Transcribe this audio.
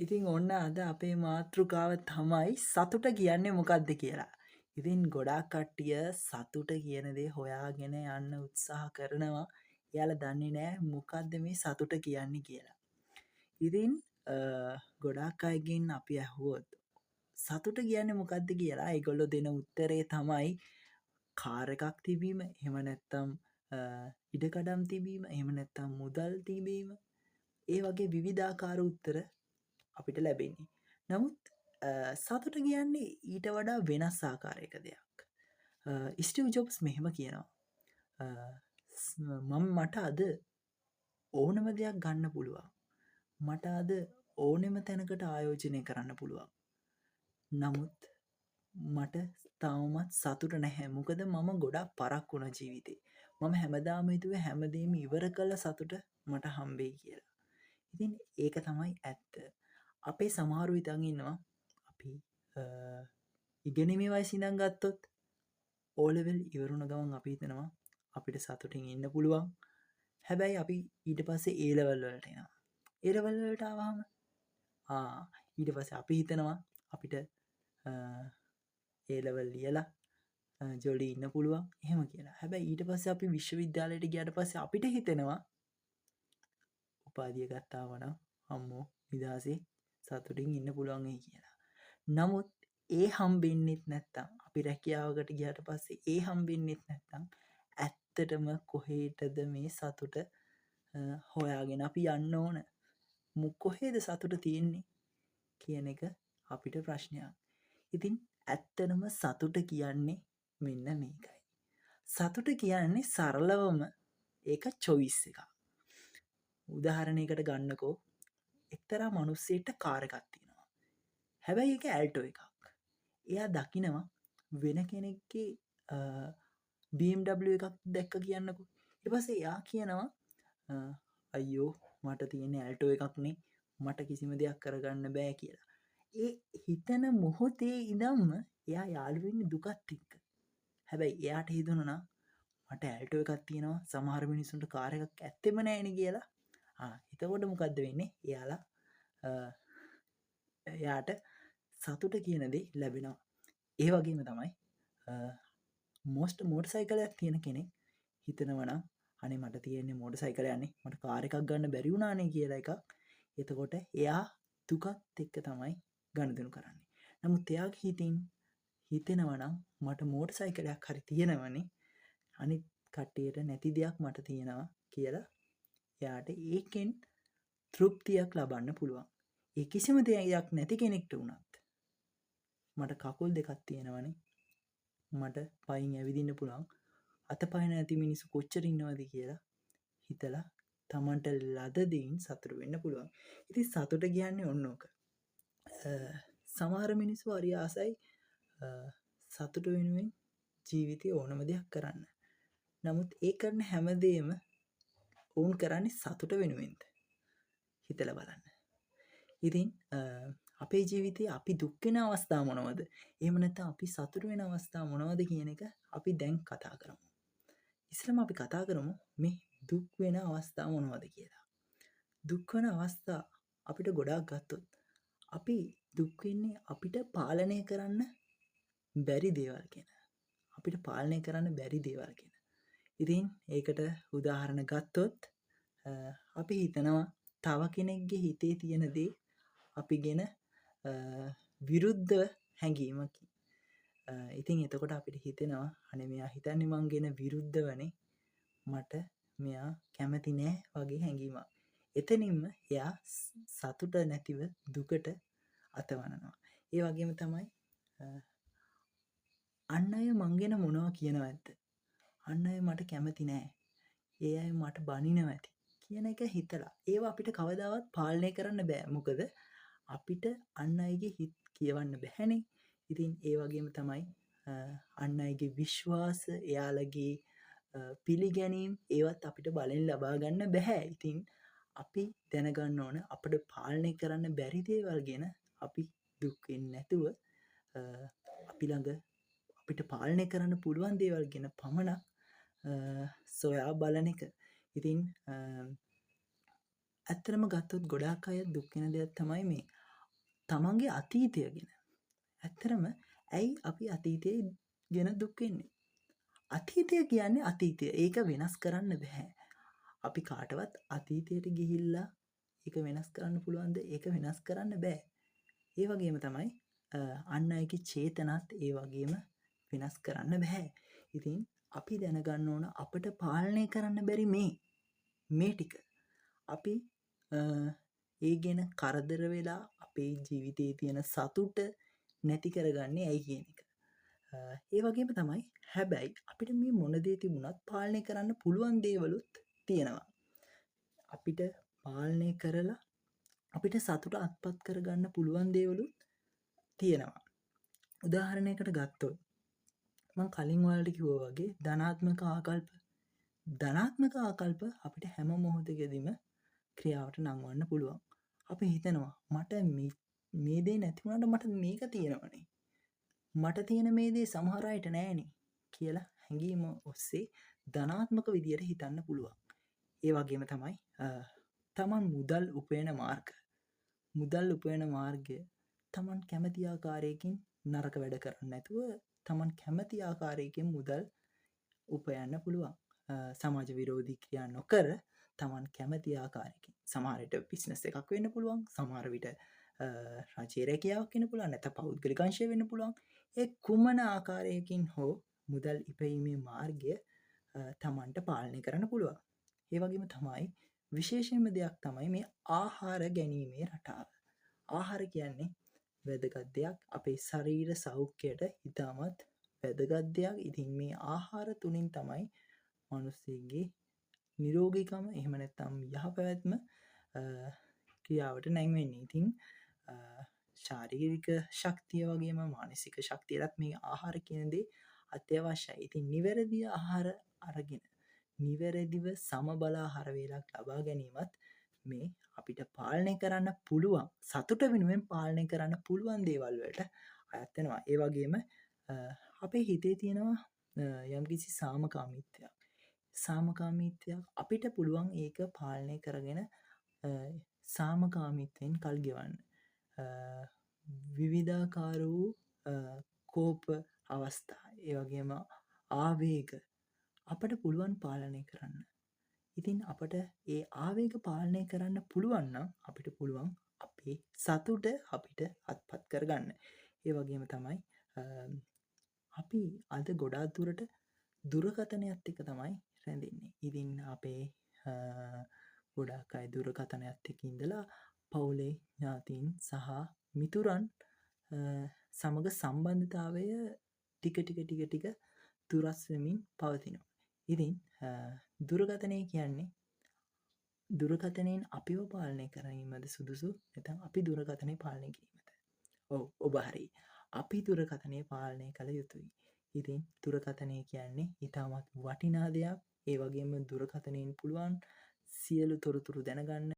ඉතින් ඔන්න අද අපේ මාතෘකාව තමයි සතුට කියන්නේ මොකක්ද කියලා. ඉතින් ගොඩාක් කට්ටිය සතුට කියන දේ හොයාගෙන යන්න උත්සාහ කරනවා. එයාලා දන්නේ නැහැ මොකක්ද මේ සතුට කියන්නේ කියලා. ඉතින් ගොඩාක් අයගෙන් අපි ඇහුවොත් සතුට කියන්නේ මොකක්ද කියලා ඒගොල්ලෝ දෙන උත්තරේ තමයි කාර් එකක් තිබීම, එහෙම නැත්නම් ඉඩකඩම් තිබීම, එහෙම නැත්නම් මුදල් තිබීම. ඒ වගේ විවිධාකාර උත්තර අපිට ලැබෙන්නේ. නමුත් සතුට කියන්නේ ඊට වඩා වෙනස් ආකාරයක දෙයක්. ස්ටිව් ජොබ්ස් මෙහෙම කියනවා. මට අද ඕනම දෙයක් ගන්න පුළුවන්. මට අද ඕනෙම තැනකට ආයෝජනය කරන්න පුළුවන්. නමුත් මට තවමත් සතුට නැහැ. මොකද මම ගොඩක් පරක් වුණ ජීවිතේ. මම හැමදාම හිතුවේ හැමදේම ඉවර කළ සතුට මට හම්බෙයි කියලා. ඉතින් ඒක තමයි ඇත්ත. අපේ සමහරු හිතන් ඉන්නවා අපි ඉගෙනීමේ වයසේ ඉඳන් ගත්තොත් O level ඉවරුණ ගමන් අපි හිතනවා අපිට සතුටින් ඉන්න පුළුවන්. හැබැයි අපි ඊට පස්සේ A level වලට එනවා. A level වලට ආවම ඊට පස්සේ අපි හිතනවා අපිට A level ලියලා ජොලි ඉන්න පුළුවන් එහෙම කියලා. හැබැයි ඊට පස්සේ අපි විශ්වවිද්‍යාලයට ගියාට පස්සේ අපිට හිතෙනවා උපාධිය ගත්තාම නම් අම්මෝ නිදහසේ සතුටින් ඉන්න පුළුවන් වෙයි කියලා. නමුත් ඒ හම්බෙන්නෙත් නැත්තම් අපි රැකියාවකට ගියාට පස්සේ ඒ හම්බෙන්නෙත් නැත්තම් ඇත්තටම කොහෙටද මේ සතුට හොයාගෙන අපි යන්න ඕන? කොහෙද සතුට තියෙන්නේ කියන එක අපිට ප්‍රශ්නයක්. ඉතින් ඇත්තටම සතුට කියන්නේ මෙන්න මේකයි. සතුට කියන්නේ සරලවම ඒක choice එකක්. උදාහරණයකට ගන්නකෝ එක්තරා මිනිස්සෙක්ට කාර් එකක් තියෙනවා. හැබැයි ඒක ඇල්ටෝ එකක්. එයා දකිනවා වෙන කෙනෙක්ගේ BMW එකක් දැක්ක කියන්නකෝ. ඊට පස්සේ එයා කියනවා අයියෝ මට තියෙන ඇල්ටෝ එකක්නේ මට කිසිම දෙයක් කරගන්න බෑ කියලා. ඒ හිතන මොහොතේ ඉඳන්ම එයා යාළු වෙන්නේ දුකත් එක්ක. හැබැයි එයාට හිතුණා මට ඇල්ටෝ එකක් තියෙනවා සමහර මිනිස්සුන්ට කාර් එකක් ඇත්තෙම නැහෙනේ කියලා. එතකොට මොකද්ද වෙන්නේ? එයාට සතුට කියන දේ ලැබෙනවා. ඒ වගේම තමයි මෝටර් සයිකලයක් තියෙන කෙනෙක් හිතනවා නම් අනේ මට තියෙන්නේ මෝටර් සයිකලයක්නේ මට කාර් එකක් ගන්න බැරි වුණානේ කියලා එකක්. එතකොට එයා දුකත් එක්ක තමයි ගනුදෙනු කරන්නේ. නමුත් එයාගේ හිතින් හිතෙනවා නම් මට මෝටර් සයිකලයක් හරි තියෙනවනේ අනිත් කට්ටියට නැති දෙයක් මට තියෙනවා කියලා එයාට ඒකෙන් තෘප්තියක් ලබන්න පුළුවන්. ඒ කිසිම දෙයක් නැති කෙනෙක්ට වුණත් මට කකුල් දෙකක් තියෙනවනේ මට පයින් ඇවිදින්න පුළුවන් අතපය නැති මිනිස්සු කොච්චර ඉන්නවද කියලා හිතලා තමන්ට ලද දෙයින් සතුට වෙන්න පුළුවන්. ඉතින් සතුට කියන්නේ ඔන්න ඕක. සමහර මිනිස්සු හරි ආසයි සතුට වෙනුවෙන් ජීවිතේ ඕනම දෙයක් කරන්න. නමුත් ඒ කරන හැමදේම ඔවුන් කරන්නේ සතුට වෙනුවෙන්ද? හිතලා බලන්න. ඉතින් අපේ ජීවිතේ අපි දුක් වෙන අවස්ථා මොනවද? එහෙම නැත්නම් අපි සතුට වෙන අවස්ථා මොනවද කියන එක අපි දැන් කතා කරමු. ඉස්සෙල්ලාම අපි කතා කරමු මේ දුක් වෙන අවස්ථා මොනවද කියලා. දුක් වෙන අවස්ථා අපිට ගොඩාක් ගත්තොත් අපි දුක් වෙන්නේ අපිට පාලනය කරන්න බැරි දේවල් ගැන. අපිට පාලනය කරන්න බැරි දේවල් ගැන. ඉතින් ඒකට උදාහරණ ගත්තොත් අපි හිතනවා තව කෙනෙක්ගේ හිතේ තියෙන දේ අපි ගැන විරුද්ධ හැඟීමකින්. ඉතින් එතකොට අපිට හිතෙනවා අනේ මෙයා හිතන්නේ මං ගැන විරුද්ධවනේ මට මෙයා කැමති නෑ වගේ හැඟීමක්. එතනින්ම එයා සතුට නැතිව දුකට අතවනවා. ඒ වගේම තමයි අන් අය මං ගැන මොනවා කියනවා ඇත්ත. අන් අය මට කැමති නෑ. ඒ අය මට බනිනවා ඇති කියන එක හිතලා ඒවා අපිට කවදාවත් පාලනය කරන්න බෑ. මොකද අපිට අන් අයගේ හිත් කියවන්න බැහැනේ. ඉතින් ඒ වගේම තමයි අන් අයගේ විශ්වාස, එයාලගේ පිළිගැනීම් ඒවත් අපිට බලෙන් ලබා ගන්න බැහැ. ඉතින් අපි දැනගන්න ඕන අපිට පාලනය කරන්න බැරි දේවල් ගැන අපි දුක් වෙන්නේ නැතුව අපි ළඟ අපිට පාලනය කරන්න පුළුවන් දේවල් ගැන පමණක් සොයා බලන එක. ඉතින් ඇත්තටම ගත්තොත් ගොඩාක් අය දුක් වෙන දෙයක් තමයි මේ තමන්ගේ අතීතය ගැන. ඇත්තරම ඇයි අපි අතීතය ගැන දුක් වෙන්නේ? අතීතය කියන්නේ අතීතය. ඒක වෙනස් කරන්න බෑ. අපි කාටවත් අතීතයට ගිහිල්ලා ඒක වෙනස් කරන්න පුළුවන්ද? ඒක වෙනස් කරන්න බෑ. ඒ වගේම තමයි අන් අයගේ චේතනත් ඒ වගේම වෙනස් කරන්න බෑ. ඉතින් අපි දැනගන්න ඕන අපට පාලනය කරන්න බැරි මේ ටික අපි ඒ ගැන කරදර වෙලා අපේ ජීවිතයේ තියෙන සතුට නැති කරගන්නේ ඇයි කියන එක. ඒ වගේම තමයි හැබැයි අපිට මේ මොන දේ තිබුණත් පාලනය කරන්න පුළුවන් දේවලුත් තියෙනවා. අපිට පාලනය කරලා අපිට සතුට අත්පත් කරගන්න පුළුවන් දේවලුත් තියෙනවා. උදාහරණයකට ගත්තොත් මම කලින් ඔයාලට කිව්වා වගේ ධනාත්මක ආකල්ප අපිට හැම මොහොතකදීම ක්‍රියාවට නංවන්න පුළුවන්. අපි හිතනවා මට මේ දේ නැති වුණාට මට මේක තියෙනවනේ. මට තියෙන මේ දේ සමහර අයට නෑනේ කියලා හැඟීම ඔස්සේ ධනාත්මක විදියට හිතන්න පුළුවන්. ඒ වගේම තමයි තමන් මුදල් උපයන මාර්ගය තමන් කැමති ආකාරයකින් නරක වැඩ කරන්නේ නැතුව තමන් කැමති ආකාරයකින් මුදල් උපයන්න පුළුවන්. සමාජ විරෝධී ක්‍රියා නොකර තමන් කැමති ආකාරයකින් සමහර විට බිස්නස් එකක් වෙන්න පුළුවන්. සමහර විට රජයේ රැකියාවක් වෙන්න පුළුවන්. නැත්නම් පෞද්ගලික අංශය වෙන්න පුළුවන්. ඒ කුමන ආකාරයකින් හෝ මුදල් ඉපයීමේ මාර්ගය තමන්ට පාලනය කරන්න පුළුවන්. ඒ වගේම තමයි විශේෂයෙන්ම දෙයක් තමයි මේ ආහාර ගැනීමේ රටාව. ආහාර කියන්නේ වැදගත් දෙයක්. අපේ ශරීර සෞඛ්‍යයට ඉතාමත් වැදගත් දෙයක්. ඉතින් මේ ආහාර තුලින් තමයි මිනිස්සෙගේ නිරෝගීකම එහෙම නැත්නම් යහපැවැත්ම ක්‍රියාවට නැංවෙන්නේ. ඉතින් ශාරීරික ශක්තිය වගේම මානසික ශක්තියටත් මේ ආහාර කියන දේ අත්‍යවශ්‍යයි. ඉතින් නිවැරදි ආහාර අරගෙන නිවැරදිව සමබල ආහාර වේලක් ලබා ගැනීමත් මේ අපිට පාලනය කරන්න පුළුවන් සතුට වෙනුවෙන් පාලනය කරන්න පුළුවන් දේවල් වලට අයත් වෙනවා. ඒ වගේම අපේ හිතේ තියෙනවා යම්කිසි සාමකාමීත්වයක් අපිට පුළුවන් ඒක පාලනය කරගෙන සාමකාමීත්වයෙන් කල් ගෙවන්න. විවිධාකාර වූ කෝප අවස්ථා ඒ වගේම ආවේග අපට පුළුවන් පාලනය කරන්න. ඉතින් අපට ඒ ආවේග පාලනය කරන්න පුළුවන් නම් අපිට පුළුවන් අපේ සතුට අපිට අත්පත් කරගන්න. ඒ වගේම තමයි අපි අද ගොඩාක් දුරට දුරකථනයත් එක්ක තමයි රැඳෙන්නේ. ඉතින් අපේ ගොඩාක් අය දුරකථනයත් එක්ක ඉඳලා පවුලේ ඥාතීන් සහ මිතුරන් සමග සම්බන්ධතාවය ටික දුරස් වෙමින් පවතිනවා. ඉතින් දුරකථනය කියන්නේ දුරකථනයෙන් අපිව පාලනය කිරීමද සුදුසු නැත්නම් අපි දුරකථනය පාලනය කිරීමද? ඔබ හරි. අපි දුරකථනය පාලනය කළ යුතුයි. ඉතින් දුරකථනය කියන්නේ ඉතාමත් වටිනා දෙයක්. ඒ වගේම දුරකථනයෙන් පුළුවන් සියලු තොරතුරු දැනගන්න